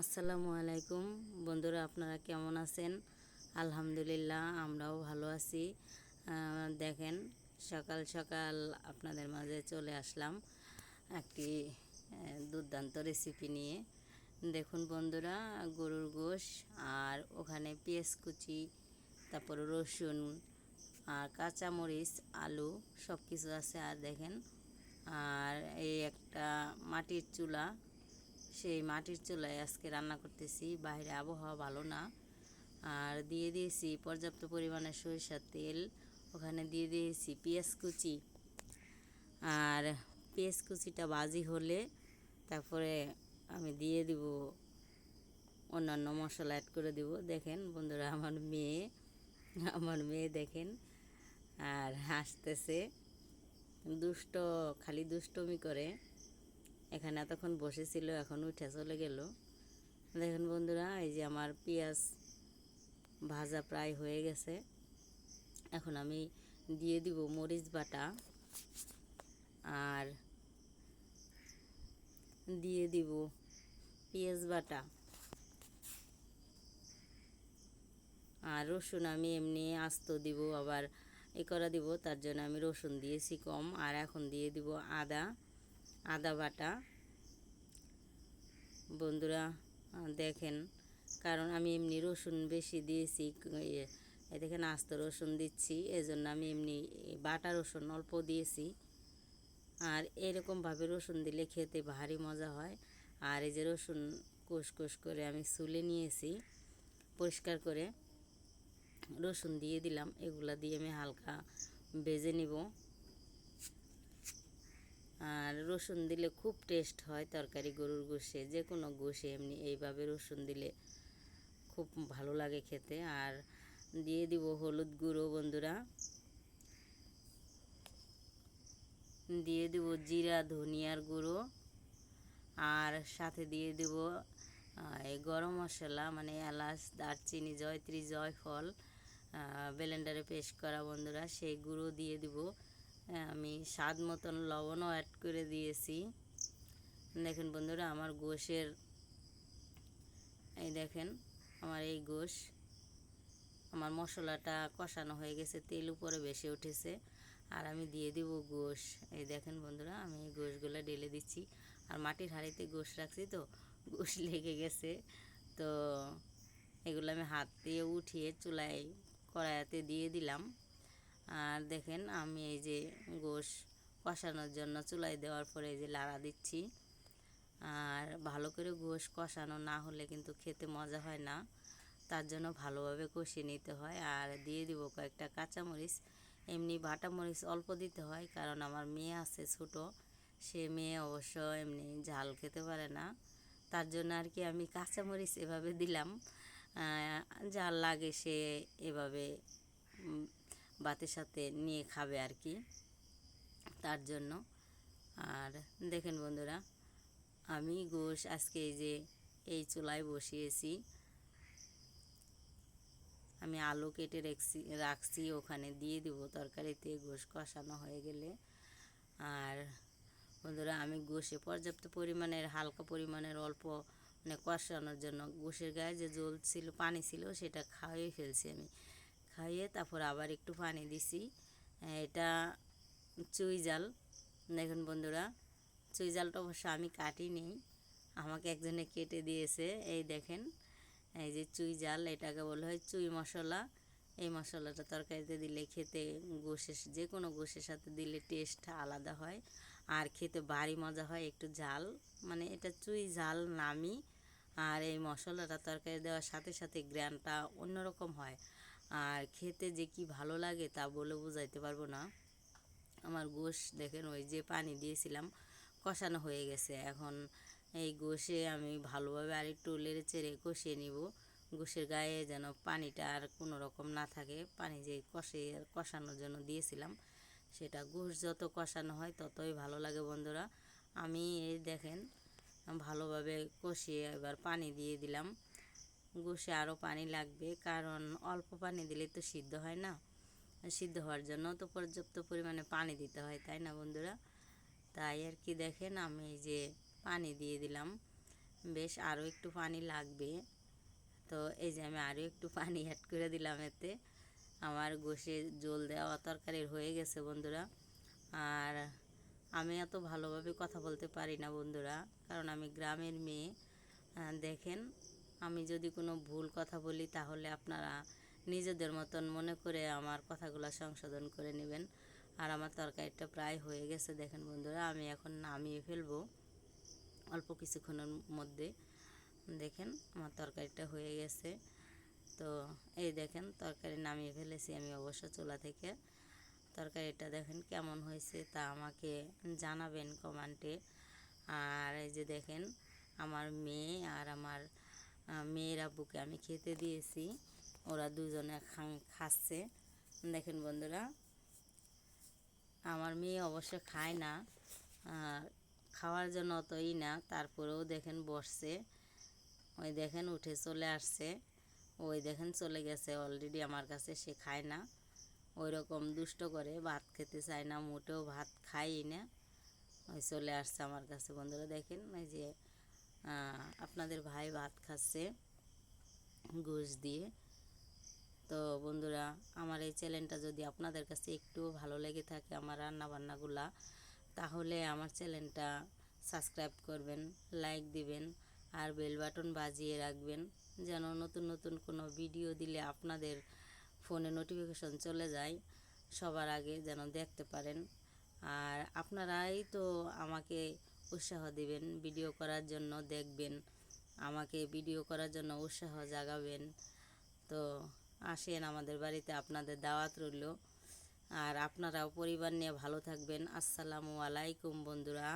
আসসালামু আলাইকুম বন্ধুরা, আপনারা কেমন আছেন? আলহামদুলিল্লাহ, আমরাও ভালো আছি। দেখেন, সকাল সকাল আপনাদের মাঝে চলে আসলাম একটি দুর্দান্ত রেসিপি নিয়ে। দেখুন বন্ধুরা, গরুর গোশ আর ওখানে পেঁয়াজ কুচি, তারপর রসুন আর কাঁচামরিচ, আলু সব কিছু আছে। আর দেখেন, আর এই একটা মাটির চুলা, সেই মাটির চুলায় আজকে রান্না করতেছি। বাইরে আবহাওয়া ভালো না। আর দিয়ে দিয়েছি পর্যাপ্ত পরিমাণে সরিষার তেল, ওখানে দিয়ে দিয়েছি পেঁয়াজ কুচি। আর পেঁয়াজ কুচিটা ভাজি হলে তারপরে আমি দিয়ে দিব অন্যান্য মশলা অ্যাড করে দিব। দেখেন বন্ধুরা, আমার মেয়ে দেখেন, আর হাসতেছে, খালি দুষ্টমি করে। এখানে এতক্ষণ বসেছিল, এখন উঠে চলে গেল। দেখেন বন্ধুরা, এই যে আমার পেঁয়াজ ভাজা প্রায় হয়ে গেছে। এখন আমি দিয়ে দিব মরিচ বাটা, আর দিয়ে দিব পেঁয়াজ বাটা, আর রসুন আমি এমনি আস্ত দিব, আবার করা দিব, তার জন্য আমি রসুন দিয়েছি কম। আর এখন দিয়ে দিব আদা বাটা। বন্ধুরা দেখেন, কারণ আমি এমনি রসুন বেশি দিয়েছি, দেখেন আস্ত রসুন দিচ্ছি, এজন্য আমি এমনি বাটা রসুন অল্প দিয়েছি। আর এরকমভাবে রসুন দিলে খেতে ভারী মজা হয়। আর এই যে রসুন কোষ করে আমি ছুলে নিয়েছি, পরিষ্কার করে রসুন দিয়ে দিলাম। এগুলা দিয়ে আমি হালকা ভেজে নিব। আর রসুন দিলে খুব টেস্ট হয় তরকারি, গরুর গোশে, যে কোনো গোশে এমনি এইভাবে রসুন দিলে খুব ভালো লাগে খেতে। আর দিয়ে দিব হলুদ গুঁড়ো বন্ধুরা, দিয়ে দিব জিরা ধনিয়ার গুঁড়ো, আর সাথে দিয়ে দেব এই গরম মশলা, মানে এলাচ, দারচিনি, জয়ত্রী, জয়ফল ব্লেন্ডারে পেস্ট করা বন্ধুরা, সেই গুঁড়ো দিয়ে দিব। আমি স্বাদ মতন লবণও অ্যাড করে দিয়েছি। দেখেন বন্ধুরা, আমার গোশের, এই দেখেন আমার এই গোশ, আমার মশলাটা কষানো হয়ে গেছে, তেল উপরে বেশি উঠেছে। আর আমি দিয়ে দিব গোশ। এই দেখেন বন্ধুরা, আমি এই গোশগুলো ঢেলে দিচ্ছি। আর মাটির হাঁড়িতে গোশ রাখছি, তো গোশ লেগে গেছে, তো এগুলো আমি হাত দিয়ে উঠিয়ে চুলায় কড়াইতে দিয়ে দিলাম। আর দেখেন, আমি এই যে গোশ কষানোর জন্য চুলায় দেওয়ার পরে এই যে লাড়া দিচ্ছি। আর ভালো করে গোশ কষানো না হলে কিন্তু খেতে মজা হয় না, তার জন্য ভালোভাবে কষিয়ে নিতে হয়। আর দিয়ে দিব কয়েকটা কাঁচামরিচ, এমনি বাটা মরিচ অল্প দিতে হয়, কারণ আমার মেয়ে আছে ছোট, সে মেয়ে অবশ্য এমনি ঝাল খেতে পারে না, তার জন্য আর কি আমি কাঁচামরিচ এভাবে দিলাম। ঝাল লাগে সে এভাবে ভাতের সাথে নিয়ে খাবে আর কি, তার জন্য। আর দেখেন বন্ধুরা, আমি গোশ আজকে এই যে এই চুলায় বসিয়েছি, আমি আলু কেটে রাখছি, ওখানে দিয়ে দিব তরকারিতে গোশ কষানো হয়ে গেলে। আর বন্ধুরা, আমি গোশে পর্যাপ্ত পরিমাণের, হালকা পরিমাণের অল্প, মানে কষানোর জন্য গোশের গায়ে যে জল ছিল, পানি ছিল, সেটা খাইয়ে ফেলছি। আমি খাইয়ে তারপর আবার একটু পানি দিছি। এটা চুই জাল। দেখুন বন্ধুরা, চুই জালটা অবশ্য আমি কাটিনি, আমাকে একজনে কেটে দিয়েছে। এই দেখেন, এই যে চুই জাল, এটাকে বলা হয় চুই মশলা। এই মশলাটা তরকারিতে দিলে খেতে, গোশের, যে কোনো গোশের সাথে দিলে টেস্ট আলাদা হয়, আর খেতে ভারী মজা হয়। একটু ঝাল, মানে এটা চুই ঝাল নামই। আর এই মশলাটা তরকারি দেওয়ার সাথে সাথে গ্রানটা অন্যরকম হয়, আর খেতে যে কি ভালো লাগে তা বলে বোঝাইতে পারবো না। আমার গোশ দেখেন, ওই যে পানি দিয়েছিলাম, কষানো হয়ে গেছে। এখন এই গোশে আমি ভালোভাবে আরেকটু নেড়ে চেড়ে কষিয়ে নিব, গোশের গায়ে যেন পানিটা আর কোনো রকম না থাকে। পানি যে কষানোর জন্য দিয়েছিলাম, সেটা গোশ যত কষানো হয় ততই ভালো লাগে বন্ধুরা। আমি এই দেখেন ভালোভাবে কষিয়ে এবার পানি দিয়ে দিলাম। গোশে আরও পানি লাগবে, কারণ অল্প পানি দিলে তো সিদ্ধ হয় না, সিদ্ধ হওয়ার জন্য তো পর্যাপ্ত পরিমাণে পানি দিতে হয়, তাই না বন্ধুরা? তাই আর কি, দেখেন আমি এই যে পানি দিয়ে দিলাম, বেশ আরও একটু পানি লাগবে। তো এই যে আমি আরও একটু পানি অ্যাড করে দিলাম। এতে আমার গোশে জল দেওয়া তরকারির হয়ে গেছে বন্ধুরা। আর আমি এত ভালোভাবে কথা বলতে পারি না বন্ধুরা, কারণ আমি গ্রামের মেয়ে। দেখেন, আমি যদি কোনো ভুল কথা বলি তাহলে আপনারা নিজেদের মতন মনে করে আমার কথাগুলো সংশোধন করে নেবেন। আর আমার তরকারিটা প্রায় হয়ে গেছে দেখেন বন্ধুরা, আমি এখন নামিয়ে ফেলবো অল্প কিছুক্ষণের মধ্যে। দেখেন আমার তরকারিটা হয়ে গেছে। তো এই দেখেন তরকারি নামিয়ে ফেলেছি আমি অবশ্য চুলা থেকে। তরকারিটা দেখেন কেমন হয়েছে তা আমাকে জানাবেন কমেন্টে। আর এই যে দেখেন আমার মেয়ে আর আমার মেয়ের আব্বুকে আমি খেতে দিয়েছি, ওরা দুজনে খাচ্ছে। দেখেন বন্ধুরা, আমার মেয়ে অবশ্য খায় না, খাওয়ার জন্য অতই না, তারপরেও দেখেন বসছে। ওই দেখেন উঠে চলে আসছে, ওই দেখেন চলে গেছে অলরেডি আমার কাছে। সে খায় না, ওই রকম দুষ্ট করে, ভাত খেতে চায় না, মোটেও ভাত খাই না। ওই চলে আসছে আমার কাছে বন্ধুরা। দেখেন এই যে আপনাদের ভাই ভাত খাচ্ছে গোশ দিয়ে। তো বন্ধুরা, আমার এই চ্যানেলটা যদি আপনাদের কাছে একটু ভালো লেগে থাকে আমার রান্নাবান্নাগুলা, তাহলে আমার চ্যানেলটা সাবস্ক্রাইব করবেন, লাইক দিবেন আর বেল বাটন বাজিয়ে রাখবেন, যেন নতুন নতুন কোনো ভিডিও দিলে আপনাদের ফোনে নোটিফিকেশন চলে যায়, সবার আগে যেন দেখতে পারেন। আর আপনারাই তো আমাকে উৎসাহ দিবেন ভিডিও করার জন্য, দেখবেন আমাকে ভিডিও করার জন্য উৎসাহ জাগাবেন। তো আসেন আমাদের বাড়িতে, আপনাদের দাওয়াত রইল। আর আপনারাও পরিবার নিয়ে ভালো থাকবেন। আসসালামু আলাইকুম বন্ধুরা।